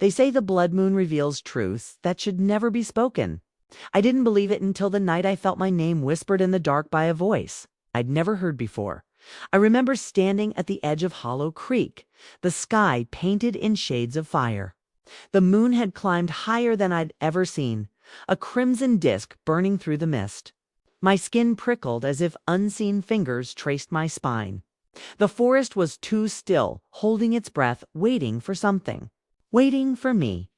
They say the blood moon reveals truths that should never be spoken. I didn't believe it until the night I felt my name whispered in the dark by a voice I'd never heard before. I remember standing at the edge of Hollow Creek, the sky painted in shades of fire. The moon had climbed higher than I'd ever seen, a crimson disk burning through the mist. My skin prickled as if unseen fingers traced my spine. The forest was too still, holding its breath, waiting for something. Waiting for me.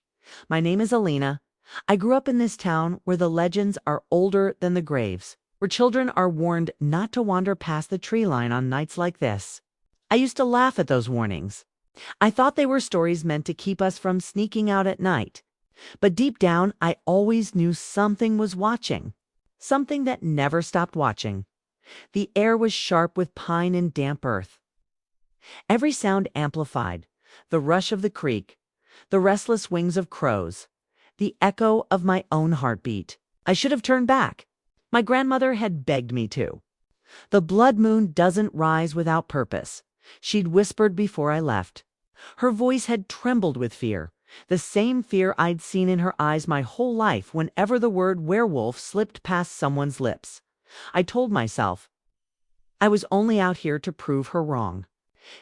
My name is Alina. I grew up in this town where the legends are older than the graves, where children are warned not to wander past the tree line on nights like this. I used to laugh at those warnings. I thought they were stories meant to keep us from sneaking out at night. But deep down, I always knew something was watching. Something that never stopped watching. The air was sharp with pine and damp earth. Every sound amplified. The rush of the creek, the restless wings of crows, the echo of my own heartbeat. I should have turned back. My grandmother had begged me to. The blood moon doesn't rise without purpose, she'd whispered before I left. Her voice had trembled with fear, the same fear I'd seen in her eyes my whole life whenever the word werewolf slipped past someone's lips. I told myself I was only out here to prove her wrong,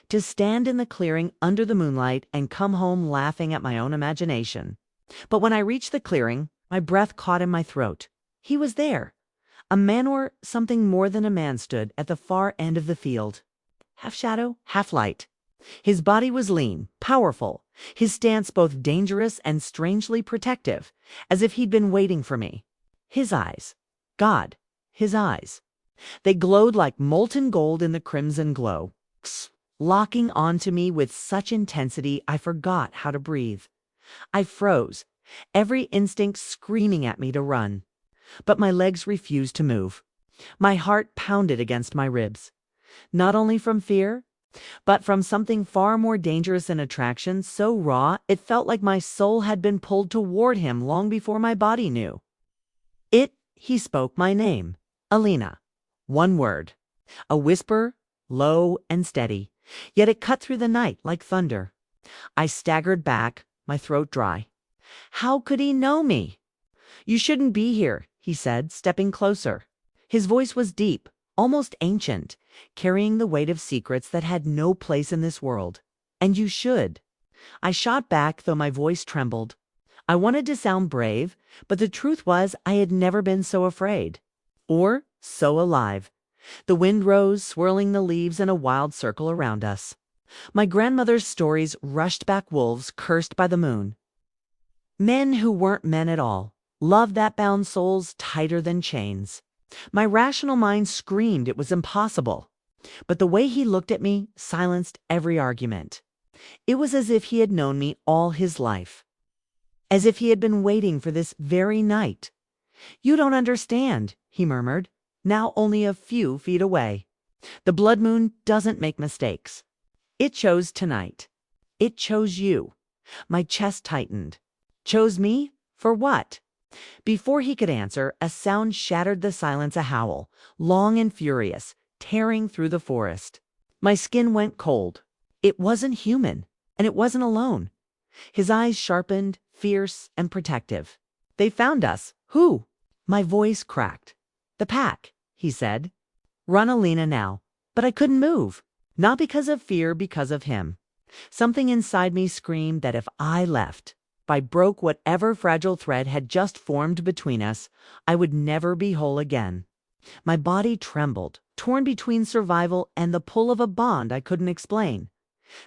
to stand in the clearing under the moonlight and come home laughing at my own imagination. But when I reached the clearing, my breath caught in my throat. He was there. A man or something more than a man stood at the far end of the field. Half shadow, half light. His body was lean, powerful, his stance both dangerous and strangely protective, as if he'd been waiting for me. His eyes. God, his eyes. They glowed like molten gold in the crimson glow, locking onto me with such intensity I forgot how to breathe. I froze, every instinct screaming at me to run. But my legs refused to move. My heart pounded against my ribs. Not only from fear, but from something far more dangerous than attraction, so raw it felt like my soul had been pulled toward him long before my body knew. He spoke my name, Alina. One word. A whisper, low and steady, yet it cut through the night like thunder. I staggered back, my throat dry. How could he know me? You shouldn't be here, he said, stepping closer. His voice was deep, almost ancient, carrying the weight of secrets that had no place in this world. And you should. I shot back, though my voice trembled. I wanted to sound brave, but the truth was I had never been so afraid. Or so alive. The wind rose, swirling the leaves in a wild circle around us. My grandmother's stories rushed back wolves cursed by the moon. Men who weren't men at all. Love that bound souls tighter than chains. My rational mind screamed it was impossible. But the way he looked at me silenced every argument. It was as if he had known me all his life. As if he had been waiting for this very night. You don't understand, he murmured, now only a few feet away. The blood moon doesn't make mistakes. It chose tonight. It chose you. My chest tightened. Chose me? For what? Before he could answer, a sound shattered the silence, a howl, long and furious, tearing through the forest. My skin went cold. It wasn't human, and it wasn't alone. His eyes sharpened, fierce and protective. They found us. Who? My voice cracked. The pack, he said. Run, Alina, now. But I couldn't move. Not because of fear, because of him. Something inside me screamed that if I left, if I broke whatever fragile thread had just formed between us, I would never be whole again. My body trembled, torn between survival and the pull of a bond I couldn't explain.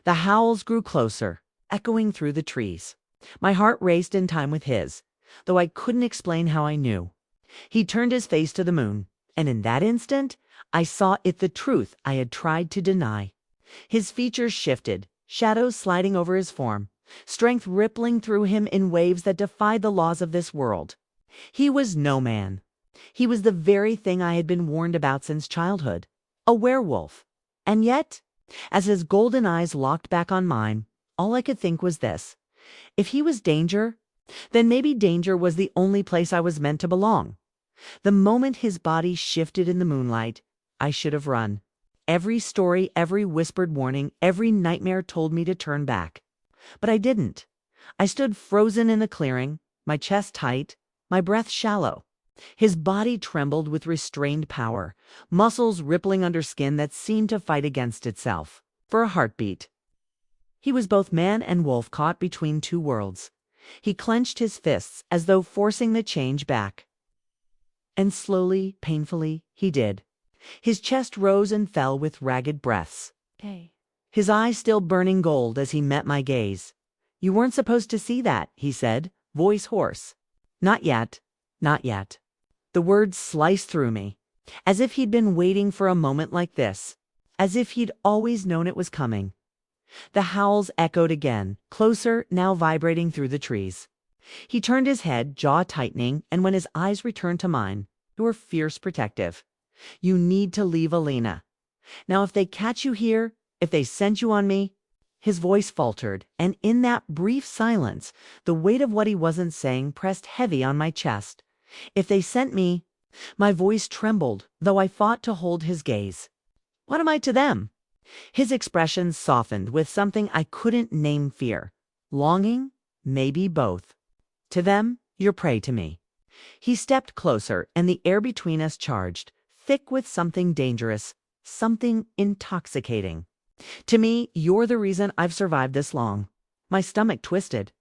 The howls grew closer, echoing through the trees. My heart raced in time with his, though I couldn't explain how I knew. He turned his face to the moon, and in that instant, I saw it the truth I had tried to deny. His features shifted, shadows sliding over his form, strength rippling through him in waves that defied the laws of this world. He was no man. He was the very thing I had been warned about since childhood, a werewolf. And yet, as his golden eyes locked back on mine, all I could think was this. If he was danger, then maybe danger was the only place I was meant to belong. The moment his body shifted in the moonlight, I should have run. Every story, every whispered warning, every nightmare told me to turn back. But I didn't. I stood frozen in the clearing, my chest tight, my breath shallow. His body trembled with restrained power, muscles rippling under skin that seemed to fight against itself for a heartbeat. He was both man and wolf caught between two worlds. He clenched his fists as though forcing the change back. And slowly, painfully, he did. His chest rose and fell with ragged breaths. His eyes still burning gold as he met my gaze. "You weren't supposed to see that," he said, voice hoarse. "Not yet, not yet." The words sliced through me, as if he'd been waiting for a moment like this, as if he'd always known it was coming. The howls echoed again, closer, now vibrating through the trees. He turned his head, jaw tightening, and when his eyes returned to mine, they were fierce, protective. "You need to leave, Alina. Now if they catch you here, if they sent you on me—" His voice faltered, and in that brief silence, the weight of what he wasn't saying pressed heavy on my chest. "If they sent me—" My voice trembled, though I fought to hold his gaze. "What am I to them?" His expression softened with something I couldn't name: fear, longing, maybe both. "To them, you're prey to me." He stepped closer, and the air between us charged, thick with something dangerous, something intoxicating. "To me, you're the reason I've survived this long." My stomach twisted.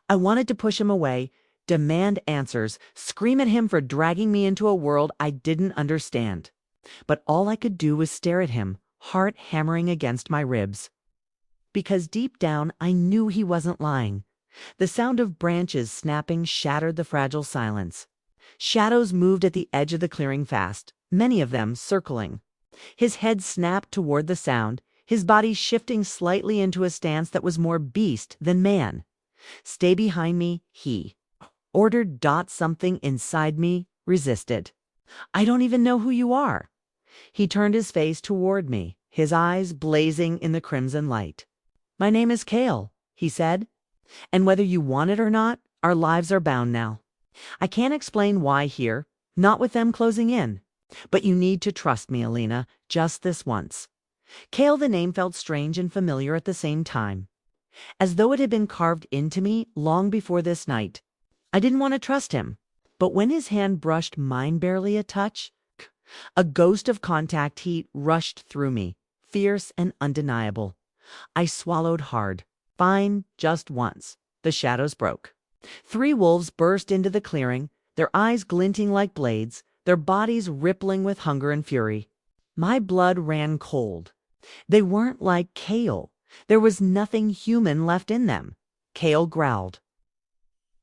I wanted to push him away, demand answers, scream at him for dragging me into a world I didn't understand. But all I could do was stare at him, heart hammering against my ribs. Because deep down I knew he wasn't lying. The sound of branches snapping shattered the fragile silence. Shadows moved at the edge of the clearing fast, many of them circling. His head snapped toward the sound, his body shifting slightly into a stance that was more beast than man. "Stay behind me," he ordered. Something inside me resisted. "I don't even know who you are." He turned his face toward me, his eyes blazing in the crimson light. "My name is Kale," he said. "And whether you want it or not, our lives are bound now. I can't explain why here, not with them closing in. But you need to trust me, Alina, just this once." Kale, the name felt strange and familiar at the same time, as though it had been carved into me long before this night. I didn't want to trust him, but when his hand brushed mine barely a touch, a ghost of contact heat rushed through me, fierce and undeniable. I swallowed hard. Fine, just once. The shadows broke. 3 wolves burst into the clearing, their eyes glinting like blades, their bodies rippling with hunger and fury. My blood ran cold. They weren't like Kale. There was nothing human left in them. Kale growled,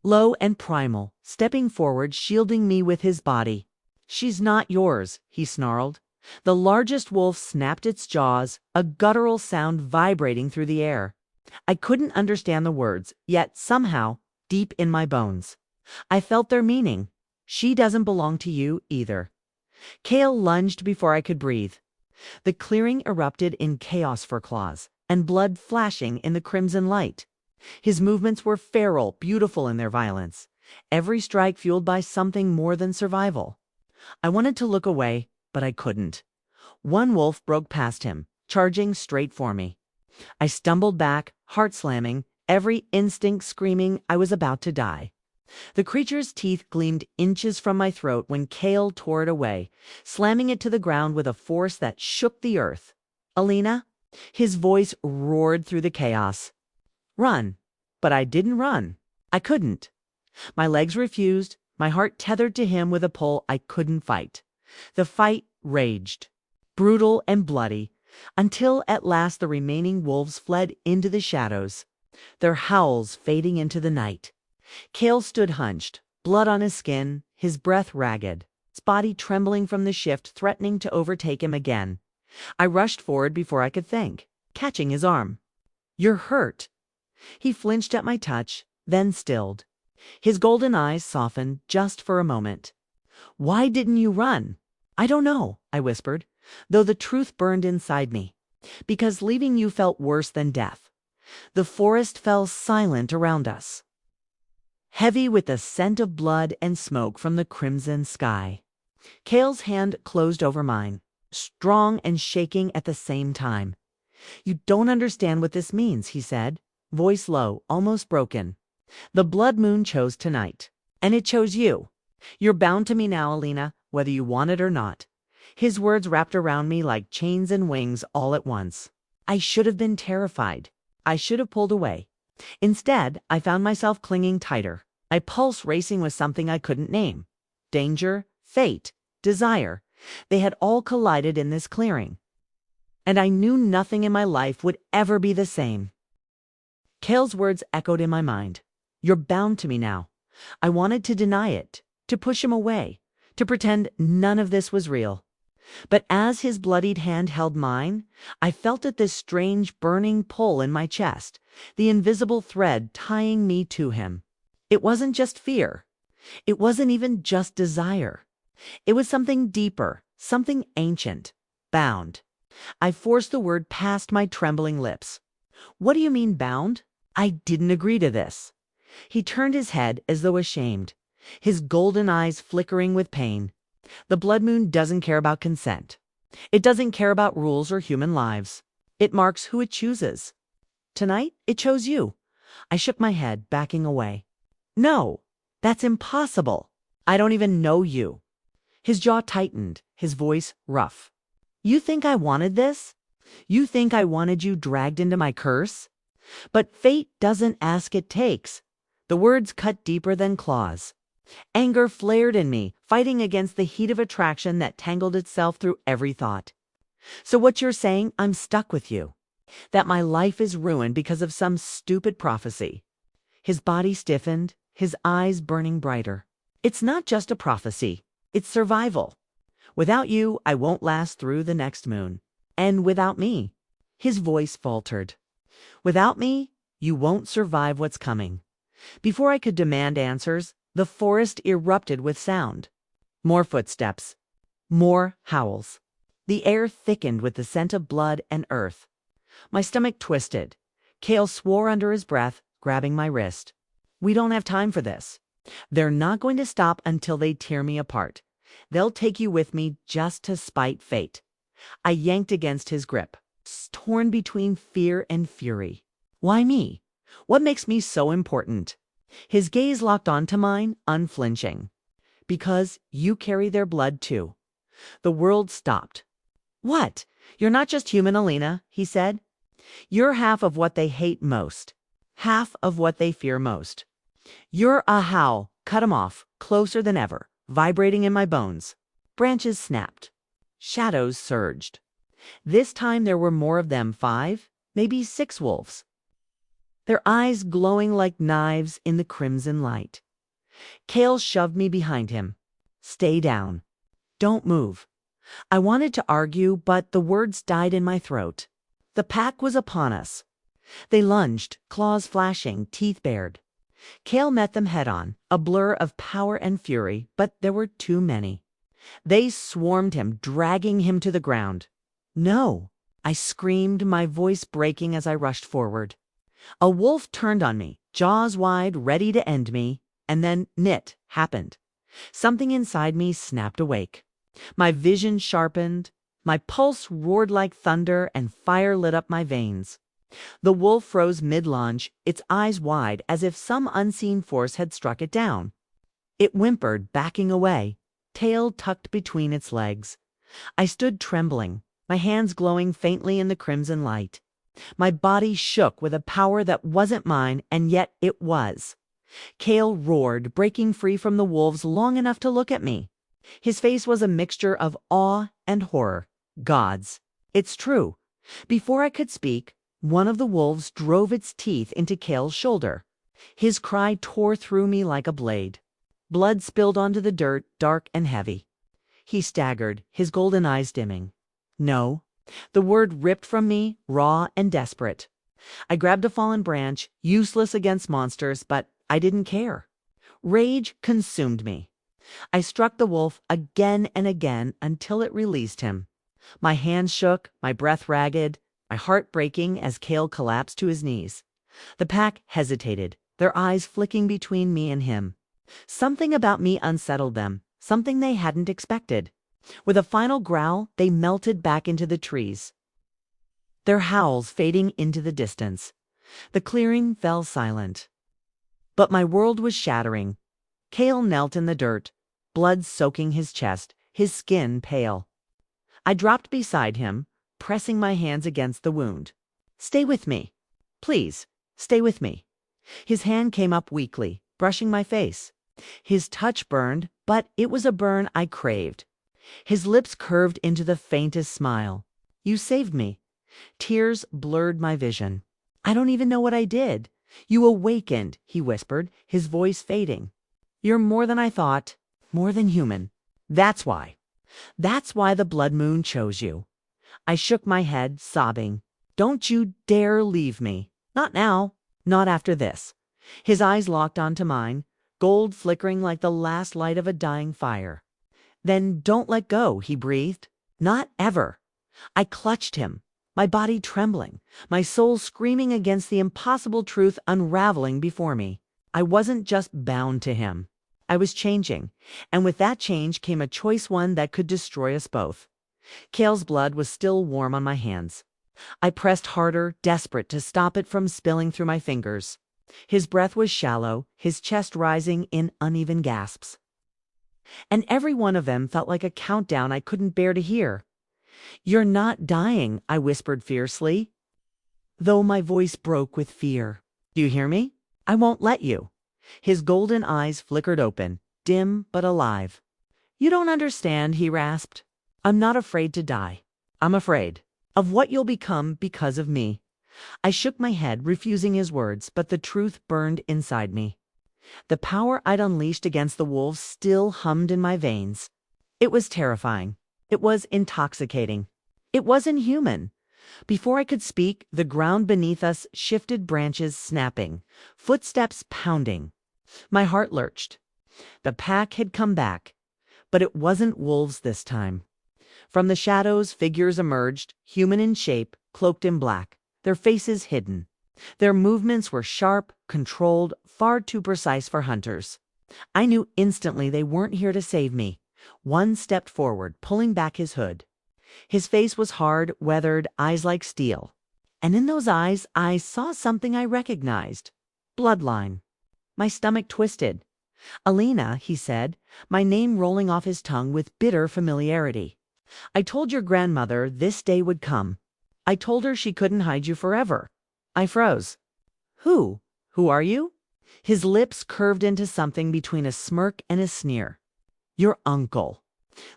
low and primal, stepping forward, shielding me with his body. "She's not yours," he snarled. The largest wolf snapped its jaws, a guttural sound vibrating through the air. I couldn't understand the words, yet somehow, deep in my bones, I felt their meaning. "She doesn't belong to you either." Kale lunged before I could breathe. The clearing erupted in chaos for claws, and blood flashing in the crimson light. His movements were feral, beautiful in their violence, every strike fueled by something more than survival. I wanted to look away, but I couldn't. One wolf broke past him, charging straight for me. I stumbled back, heart slamming, every instinct screaming I was about to die. The creature's teeth gleamed inches from my throat when Kale tore it away, slamming it to the ground with a force that shook the earth. "Alina?" His voice roared through the chaos. "Run." But I didn't run. I couldn't. My legs refused, my heart tethered to him with a pull I couldn't fight. The fight raged, brutal and bloody, until at last the remaining wolves fled into the shadows, their howls fading into the night. Kale stood hunched, blood on his skin, his breath ragged, his body trembling from the shift, threatening to overtake him again. I rushed forward before I could think, catching his arm. "You're hurt." He flinched at my touch, then stilled. His golden eyes softened just for a moment. "Why didn't you run?" "I don't know," I whispered, though the truth burned inside me. "Because leaving you felt worse than death." The forest fell silent around us, heavy with the scent of blood and smoke from the crimson sky. Kale's hand closed over mine, strong and shaking at the same time. "You don't understand what this means," he said, voice low, almost broken. The blood moon chose tonight, and it chose you. You're bound to me now, Alina, whether you want it or not. His words wrapped around me like chains and wings all at once. I should have been terrified. I should have pulled away. Instead, I found myself clinging tighter, my pulse racing with something I couldn't name. Danger, fate, desire. They had all collided in this clearing. And I knew nothing in my life would ever be the same. Cale's words echoed in my mind. You're bound to me now. I wanted to deny it, to push him away, to pretend none of this was real. But as his bloodied hand held mine, I felt this strange burning pull in my chest, the invisible thread tying me to him. It wasn't just fear. It wasn't even just desire. It was something deeper, something ancient, bound. I forced the word past my trembling lips. What do you mean bound? I didn't agree to this. He turned his head as though ashamed, his golden eyes flickering with pain. The blood moon doesn't care about consent. It doesn't care about rules or human lives. It marks who it chooses. Tonight, it chose you. I shook my head, backing away. No, that's impossible. I don't even know you. His jaw tightened, his voice rough. You think I wanted this? You think I wanted you dragged into my curse? But fate doesn't ask, it takes. The words cut deeper than claws. Anger flared in me, fighting against the heat of attraction that tangled itself through every thought. So what you're saying, I'm stuck with you. That my life is ruined because of some stupid prophecy. His body stiffened, his eyes burning brighter. It's not just a prophecy. It's survival. Without you, I won't last through the next moon. And without me, his voice faltered. Without me, you won't survive what's coming. Before I could demand answers, the forest erupted with sound. More footsteps. More howls. The air thickened with the scent of blood and earth. My stomach twisted. Cale swore under his breath, grabbing my wrist. We don't have time for this. They're not going to stop until they tear me apart. They'll take you with me just to spite fate. I yanked against his grip, torn between fear and fury. Why me? What makes me so important? His gaze locked onto mine, unflinching. Because you carry their blood too. The world stopped. What? You're not just human, Alina, he said. You're half of what they hate most. Half of what they fear most. You're a howl, cut 'em off, closer than ever, vibrating in my bones. Branches snapped. Shadows surged. This time there were more of them, 5, maybe 6 wolves. Their eyes glowing like knives in the crimson light. Cale shoved me behind him. Stay down. Don't move. I wanted to argue, but the words died in my throat. The pack was upon us. They lunged, claws flashing, teeth bared. Cale met them head-on, a blur of power and fury, but there were too many. They swarmed him, dragging him to the ground. No, I screamed, my voice breaking as I rushed forward. A wolf turned on me, jaws wide, ready to end me, and then it happened. Something inside me snapped awake. My vision sharpened, my pulse roared like thunder, and fire lit up my veins. The wolf froze mid-lunge, its eyes wide, as if some unseen force had struck it down. It whimpered, backing away, tail tucked between its legs. I stood trembling, my hands glowing faintly in the crimson light. My body shook with a power that wasn't mine, and yet it was. Cale roared, breaking free from the wolves long enough to look at me. His face was a mixture of awe and horror. Gods. It's true. Before I could speak, one of the wolves drove its teeth into Cale's shoulder. His cry tore through me like a blade. Blood spilled onto the dirt, dark and heavy. He staggered, his golden eyes dimming. No. The word ripped from me, raw and desperate. I grabbed a fallen branch, useless against monsters, but I didn't care. Rage consumed me. I struck the wolf again and again until it released him. My hands shook, my breath ragged, my heart breaking as Cale collapsed to his knees. The pack hesitated, their eyes flicking between me and him. Something about me unsettled them, something they hadn't expected. With a final growl, they melted back into the trees, their howls fading into the distance. The clearing fell silent. But my world was shattering. Cale knelt in the dirt, blood soaking his chest, his skin pale. I dropped beside him, pressing my hands against the wound. "Stay with me. Please, stay with me." His hand came up weakly, brushing my face. His touch burned, but it was a burn I craved. His lips curved into the faintest smile. "You saved me." Tears blurred my vision. "I don't even know what I did." "You awakened," he whispered, his voice fading. "You're more than I thought, more than human. That's why. That's why the blood moon chose you." I shook my head, sobbing. "Don't you dare leave me. Not now. Not after this." His eyes locked onto mine, gold flickering like the last light of a dying fire. "Then don't let go," he breathed. "Not ever." I clutched him, my body trembling, my soul screaming against the impossible truth unraveling before me. I wasn't just bound to him. I was changing, and with that change came a choice, one that could destroy us both. Cale's blood was still warm on my hands. I pressed harder, desperate to stop it from spilling through my fingers. His breath was shallow, his chest rising in uneven gasps. And every one of them felt like a countdown I couldn't bear to hear. "You're not dying," I whispered fiercely, though my voice broke with fear. "Do you hear me? I won't let you." His golden eyes flickered open, dim but alive. "You don't understand," he rasped. "I'm not afraid to die. I'm afraid of what you'll become because of me." I shook my head, refusing his words, but the truth burned inside me. The power I'd unleashed against the wolves still hummed in my veins. It was terrifying. It was intoxicating. It was inhuman. Before I could speak, the ground beneath us shifted, branches snapping, footsteps pounding. My heart lurched. The pack had come back, but it wasn't wolves this time. From the shadows, figures emerged, human in shape, cloaked in black, their faces hidden. Their movements were sharp, controlled, far too precise for hunters. I knew instantly they weren't here to save me. One stepped forward, pulling back his hood. His face was hard, weathered, eyes like steel. And in those eyes, I saw something I recognized. Bloodline. My stomach twisted. "Alina," he said, my name rolling off his tongue with bitter familiarity. "I told your grandmother this day would come. I told her she couldn't hide you forever." I froze. "Who? Who are you?" His lips curved into something between a smirk and a sneer. "Your uncle.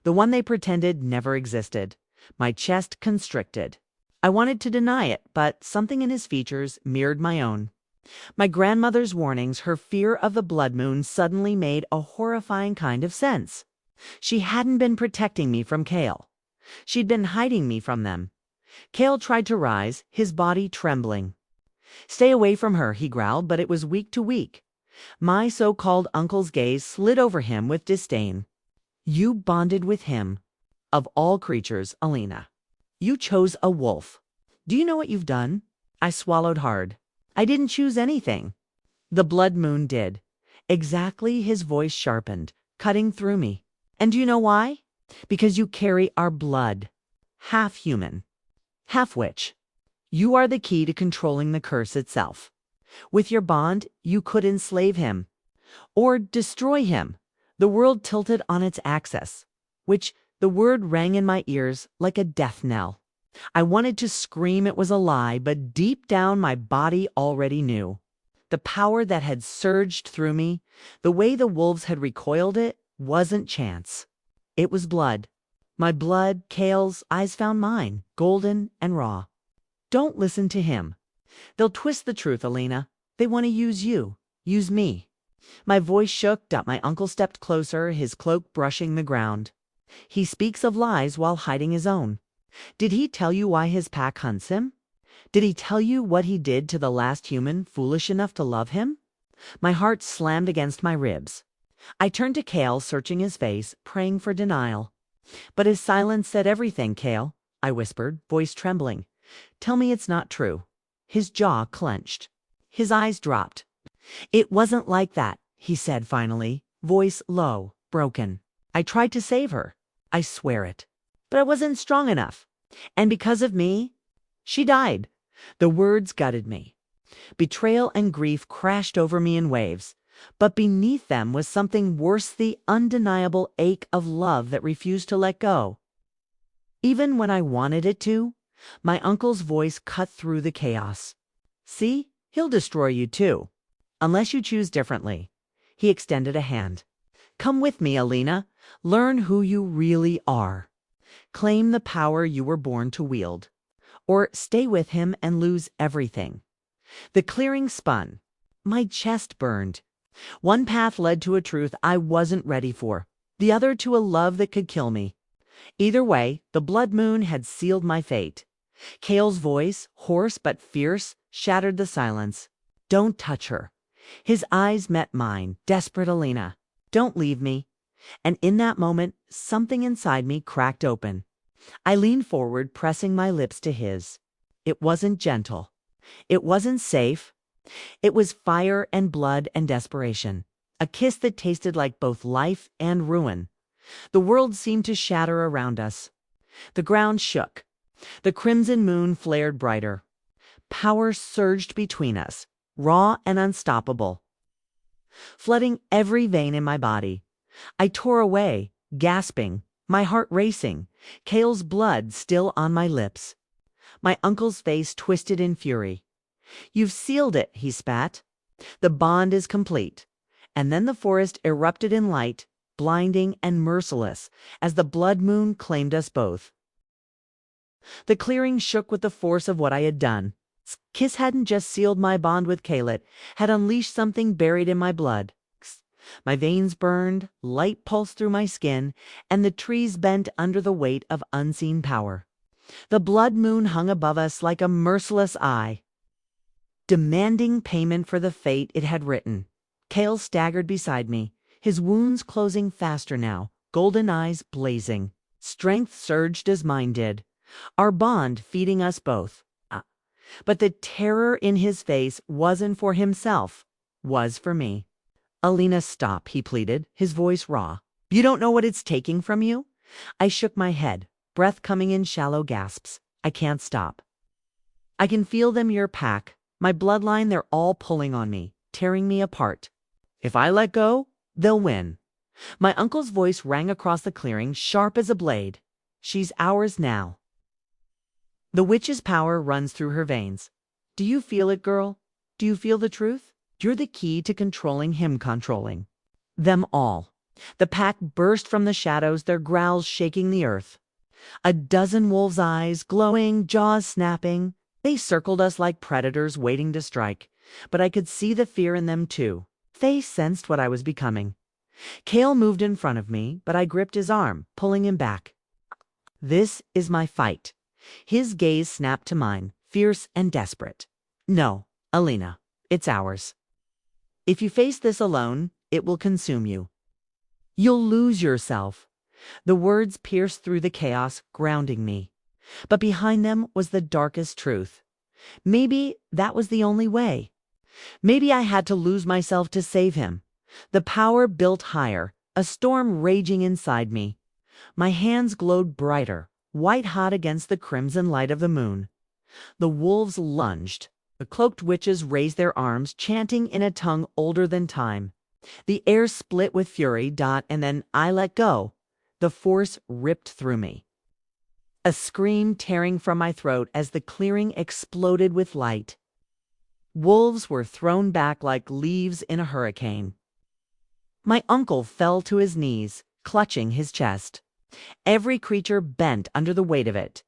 The one they pretended never existed." My chest constricted. I wanted to deny it, but something in his features mirrored my own. My grandmother's warnings, her fear of the blood moon, suddenly made a horrifying kind of sense. She hadn't been protecting me from Cale. She'd been hiding me from them. Cale tried to rise, his body trembling. "Stay away from her," he growled, but it was weak to weak. My so-called uncle's gaze slid over him with disdain. "You bonded with him. Of all creatures, Alina. You chose a wolf. Do you know what you've done?" I swallowed hard. "I didn't choose anything." "The blood moon did." Exactly, his voice sharpened, cutting through me. "And do you know why? Because you carry our blood. Half human. Half witch. You are the key to controlling the curse itself. With your bond, you could enslave him. Or destroy him." The world tilted on its axis, which the word rang in my ears like a death knell. I wanted to scream it was a lie, but deep down my body already knew. The power that had surged through me, the way the wolves had recoiled it, wasn't chance. It was blood. My blood, Cale's, eyes found mine, golden and raw. "Don't listen to him. They'll twist the truth, Alina. They want to use you. Use me." My voice shook, my uncle stepped closer, his cloak brushing the ground. "He speaks of lies while hiding his own. Did he tell you why his pack hunts him? Did he tell you what he did to the last human foolish enough to love him?" My heart slammed against my ribs. I turned to Cale, searching his face, praying for denial. "But his silence said everything, Cale," I whispered, voice trembling. "Tell me it's not true." His jaw clenched. His eyes dropped. "It wasn't like that," he said finally, voice low, broken. "I tried to save her. I swear it. But I wasn't strong enough. And because of me, she died." The words gutted me. Betrayal and grief crashed over me in waves, but beneath them was something worse, the undeniable ache of love that refused to let go. Even when I wanted it to, my uncle's voice cut through the chaos. See, he'll destroy you too, unless you choose differently. He extended a hand. Come with me, Alina. Learn who you really are. Claim the power you were born to wield. Or stay with him and lose everything. The clearing spun. My chest burned. One path led to a truth I wasn't ready for, the other to a love that could kill me. Either way, the blood moon had sealed my fate. Cale's voice, hoarse but fierce, shattered the silence. Don't touch her. His eyes met mine, desperate. Alina, don't leave me. And in that moment, something inside me cracked open. I leaned forward, pressing my lips to his. It wasn't gentle. It wasn't safe. It was fire and blood and desperation. A kiss that tasted like both life and ruin. The world seemed to shatter around us. The ground shook. The crimson moon flared brighter. Power surged between us, raw and unstoppable, flooding every vein in my body. I tore away, gasping, my heart racing, Cale's blood still on my lips. My uncle's face twisted in fury. You've sealed it, he spat. The bond is complete. And then the forest erupted in light, blinding and merciless, as the blood moon claimed us both. The clearing shook with the force of what I had done. Kiss hadn't just sealed my bond with Kaylet, had unleashed something buried in my blood. My veins burned, light pulsed through my skin, and the trees bent under the weight of unseen power. The blood moon hung above us like a merciless eye, demanding payment for the fate it had written. Cale staggered beside me, his wounds closing faster now, golden eyes blazing. Strength surged as mine did, our bond feeding us both. But the terror in his face wasn't for himself, was for me. Alina, stop, he pleaded, his voice raw. You don't know what it's taking from you? I shook my head, breath coming in shallow gasps. I can't stop. I can feel them, your pack, my bloodline, they're all pulling on me, tearing me apart. If I let go, they'll win. My uncle's voice rang across the clearing, sharp as a blade. She's ours now. The witch's power runs through her veins. Do you feel it, girl? Do you feel the truth? You're the key to controlling him, controlling them all. The pack burst from the shadows, their growls shaking the earth. A dozen wolves' eyes, glowing, jaws snapping. They circled us like predators waiting to strike, but I could see the fear in them too. They sensed what I was becoming. Cale moved in front of me, but I gripped his arm, pulling him back. This is my fight. His gaze snapped to mine, fierce and desperate. No, Alina, it's ours. If you face this alone, it will consume you. You'll lose yourself. The words pierced through the chaos, grounding me. But behind them was the darkest truth. Maybe that was the only way. Maybe I had to lose myself to save him. The power built higher, a storm raging inside me. My hands glowed brighter, white hot against the crimson light of the moon. The wolves lunged. The cloaked witches raised their arms, chanting in a tongue older than time. The air split with fury, and then I let go. The force ripped through me. A scream tearing from my throat as the clearing exploded with light. Wolves were thrown back like leaves in a hurricane. My uncle fell to his knees, clutching his chest. Every creature bent under the weight of it.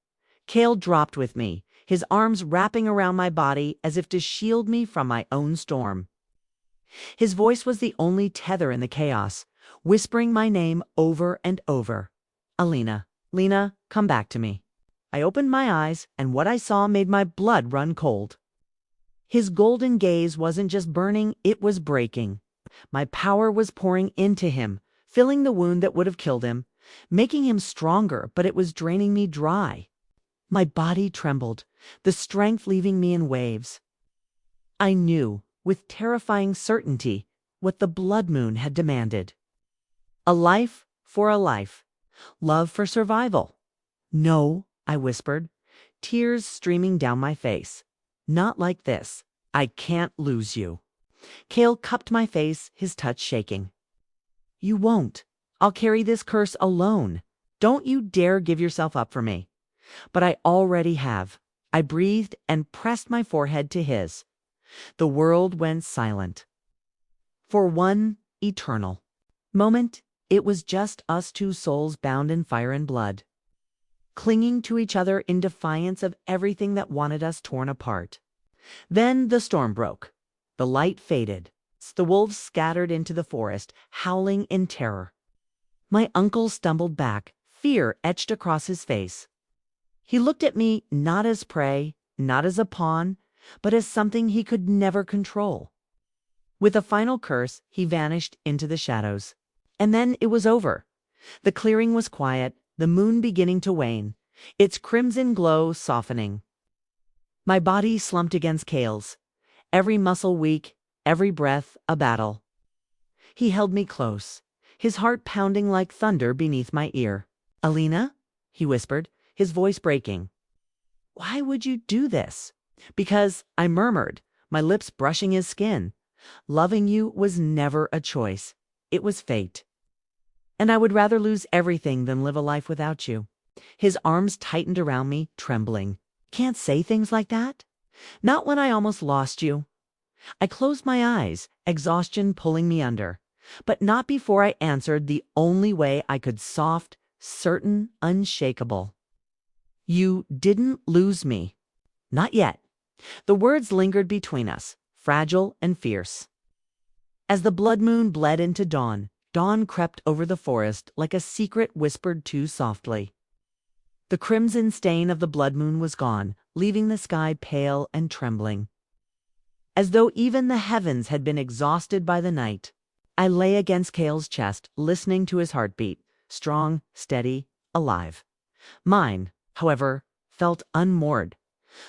Cale dropped with me, his arms wrapping around my body as if to shield me from my own storm. His voice was the only tether in the chaos, whispering my name over and over. Alina, Lena, come back to me. I opened my eyes, and what I saw made my blood run cold. His golden gaze wasn't just burning, it was breaking. My power was pouring into him, filling the wound that would have killed him, making him stronger, but it was draining me dry. My body trembled, the strength leaving me in waves. I knew, with terrifying certainty, what the blood moon had demanded. A life for a life. Love for survival. No, I whispered, tears streaming down my face. Not like this. I can't lose you. Kale cupped my face, his touch shaking. You won't. I'll carry this curse alone. Don't you dare give yourself up for me. But I already have. I breathed and pressed my forehead to his. The world went silent. For one eternal moment, it was just us two souls bound in fire and blood, clinging to each other in defiance of everything that wanted us torn apart. Then the storm broke. The light faded. The wolves scattered into the forest, howling in terror. My uncle stumbled back, fear etched across his face. He looked at me not as prey, not as a pawn, but as something he could never control. With a final curse, he vanished into the shadows. And then it was over. The clearing was quiet, the moon beginning to wane, its crimson glow softening. My body slumped against Kale's, every muscle weak, every breath a battle. He held me close, his heart pounding like thunder beneath my ear. Alina, he whispered, his voice breaking. Why would you do this? Because, I murmured, my lips brushing his skin. Loving you was never a choice. It was fate. And I would rather lose everything than live a life without you. His arms tightened around me, trembling. Can't say things like that. Not when I almost lost you. I closed my eyes, exhaustion pulling me under. But not before I answered the only way I could, soft, certain, unshakable. You didn't lose me. Not yet. The words lingered between us, fragile and fierce. As the blood moon bled into dawn, dawn crept over the forest like a secret whispered too softly. The crimson stain of the blood moon was gone, leaving the sky pale and trembling. As though even the heavens had been exhausted by the night, I lay against Kale's chest, listening to his heartbeat, strong, steady, alive. Mine, however, felt unmoored,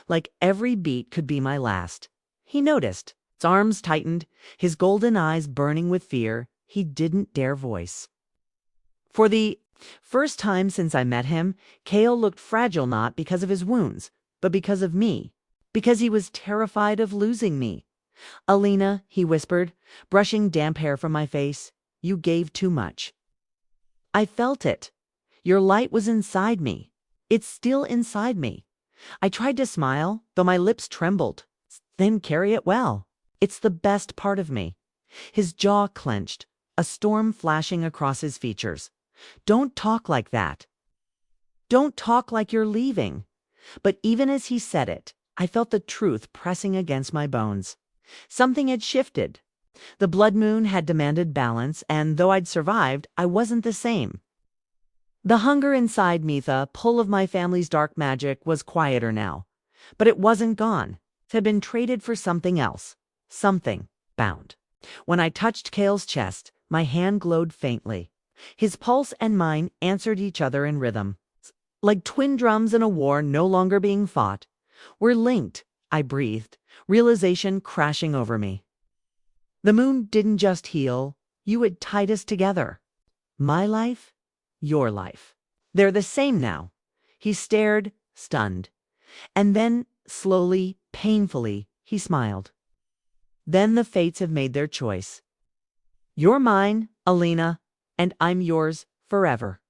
like every beat could be my last. He noticed. His arms tightened, his golden eyes burning with fear. He didn't dare voice. For the first time since I met him, Kale looked fragile not because of his wounds, but because of me, because he was terrified of losing me. Alina, he whispered, brushing damp hair from my face, you gave too much. I felt it. Your light was inside me. It's still inside me. I tried to smile, though my lips trembled. Then carry it well. It's the best part of me. His jaw clenched, a storm flashing across his features. Don't talk like that. Don't talk like you're leaving. But even as he said it, I felt the truth pressing against my bones. Something had shifted. The blood moon had demanded balance, and though I'd survived, I wasn't the same. The hunger inside me, the pull of my family's dark magic, was quieter now. But it wasn't gone. It had been traded for something else. Something bound. When I touched Kale's chest, my hand glowed faintly. His pulse and mine answered each other in rhythm. Like twin drums in a war no longer being fought. We're linked, I breathed, realization crashing over me. The moon didn't just heal, you had tied us together. My life, your life. They're the same now. He stared, stunned. And then, slowly, painfully, he smiled. Then the fates have made their choice. You're mine, Alina, and I'm yours forever.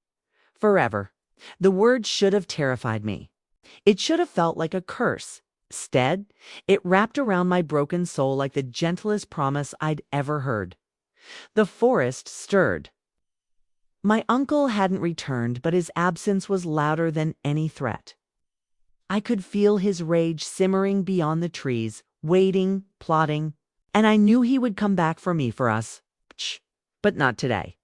Forever. The word should have terrified me. It should have felt like a curse. Instead, it wrapped around my broken soul like the gentlest promise I'd ever heard. The forest stirred. My uncle hadn't returned, but his absence was louder than any threat. I could feel his rage simmering beyond the trees, waiting, plotting, and I knew he would come back for me, for us. But not today.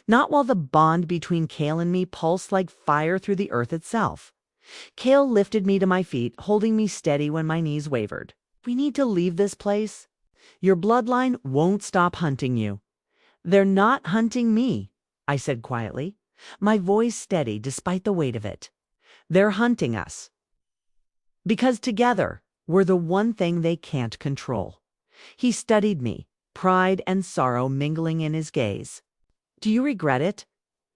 Not while the bond between Kale and me pulsed like fire through the earth itself. Kale lifted me to my feet, holding me steady when my knees wavered. We need to leave this place. Your bloodline won't stop hunting you. They're not hunting me, I said quietly, my voice steady despite the weight of it. They're hunting us. Because together, we're the one thing they can't control. He studied me, pride and sorrow mingling in his gaze. Do you regret it?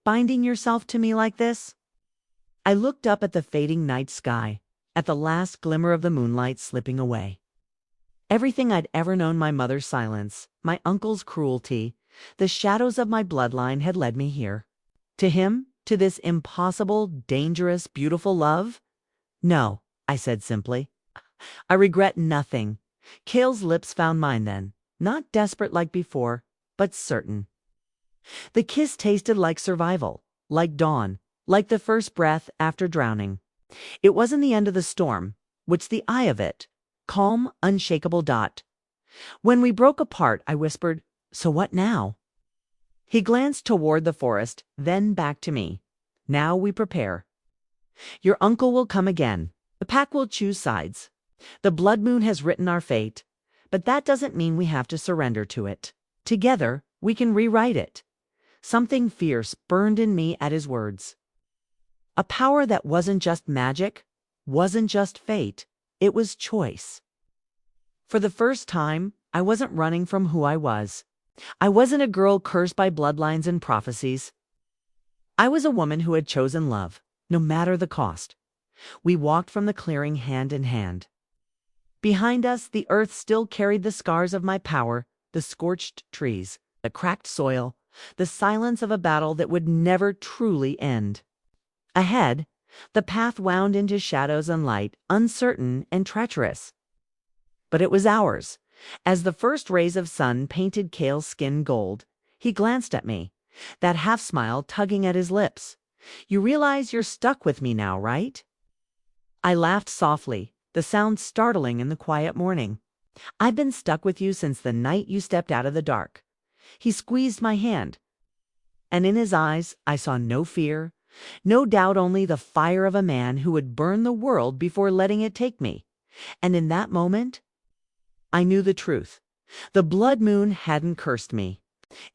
Binding yourself to me like this? I looked up at the fading night sky, at the last glimmer of the moonlight slipping away. Everything I'd ever known, my mother's silence, my uncle's cruelty, the shadows of my bloodline had led me here. To him? To this impossible, dangerous, beautiful love? No, I said simply. I regret nothing. Cale's lips found mine then, not desperate like before, but certain. The kiss tasted like survival, like dawn, like the first breath after drowning. It wasn't the end of the storm. What's the eye of it? Calm, unshakable dot. When we broke apart, I whispered, "So what now?" He glanced toward the forest, then back to me. "Now we prepare. Your uncle will come again. The pack will choose sides. The blood moon has written our fate, but that doesn't mean we have to surrender to it. Together, we can rewrite it." Something fierce burned in me at his words. A power that wasn't just magic, wasn't just fate, it was choice. For the first time, I wasn't running from who I was. I wasn't a girl cursed by bloodlines and prophecies. I was a woman who had chosen love, no matter the cost. We walked from the clearing hand in hand. Behind us, the earth still carried the scars of my power, the scorched trees, the cracked soil, the silence of a battle that would never truly end. Ahead, the path wound into shadows and light, uncertain and treacherous. But it was ours. As the first rays of sun painted Cale's skin gold, he glanced at me, that half-smile tugging at his lips. "You realize you're stuck with me now, right?" I laughed softly, the sound startling in the quiet morning. "I've been stuck with you since the night you stepped out of the dark." He squeezed my hand, and in his eyes I saw no fear, no doubt, only the fire of a man who would burn the world before letting it take me. And in that moment, I knew the truth. The blood moon hadn't cursed me.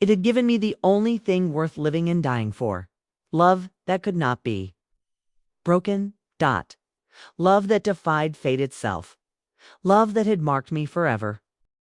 It had given me the only thing worth living and dying for. Love that could not be. Broken. Dot. Love that defied fate itself. Love that had marked me forever.